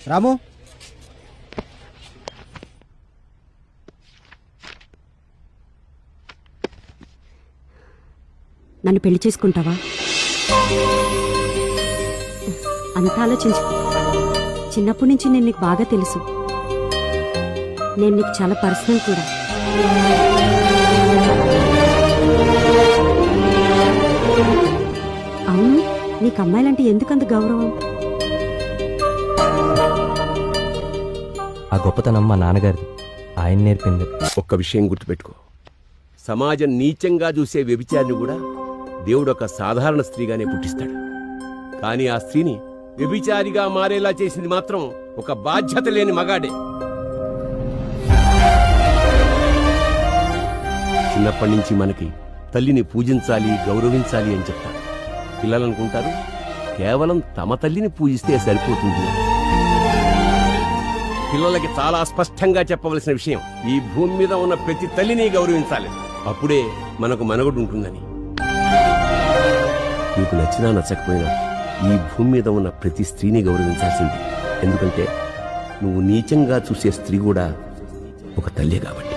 రాము, నన్ను పెళ్లి చేసుకుంటావా? అంత ఆలోచించు. చిన్నప్పటి నుంచి నేను నీకు బాగా తెలుసు. నేను నీకు చాలా పర్సనల్ కూడా. అవును, నీకు అమ్మాయిలంటే ఎందుకంత గౌరవం? ఆ గొప్పతనం మా నాన్నగారిది, ఆయన నేర్పింది. ఒక్క విషయం గుర్తుపెట్టుకో, సమాజం నీచంగా చూసే వ్యభిచారిని కూడా దేవుడు ఒక సాధారణ స్త్రీగానే పుట్టిస్తాడు. కానీ ఆ స్త్రీని వ్యభిచారిగా మారేలా చేసింది మాత్రం ఒక బాధ్యత లేని మగాడే. చిన్నప్పటి నుంచి మనకి తల్లిని పూజించాలి, గౌరవించాలి అని చెప్తారు. పిల్లలనుకుంటారు కేవలం తమ తల్లిని పూజిస్తే సరిపోతుంది. పిల్లలకి చాలా స్పష్టంగా చెప్పవలసిన విషయం, ఈ భూమి మీద ఉన్న ప్రతి తల్లిని గౌరవించాలి, అప్పుడే మనకు మనుగడ ఉంటుందని. నీకు నచ్చినా నచ్చకపోయినా ఈ భూమి మీద ఉన్న ప్రతి స్త్రీని గౌరవించాల్సింది. ఎందుకంటే నువ్వు నీచంగా చూసే స్త్రీ కూడా ఒక తల్లే కాబట్టి.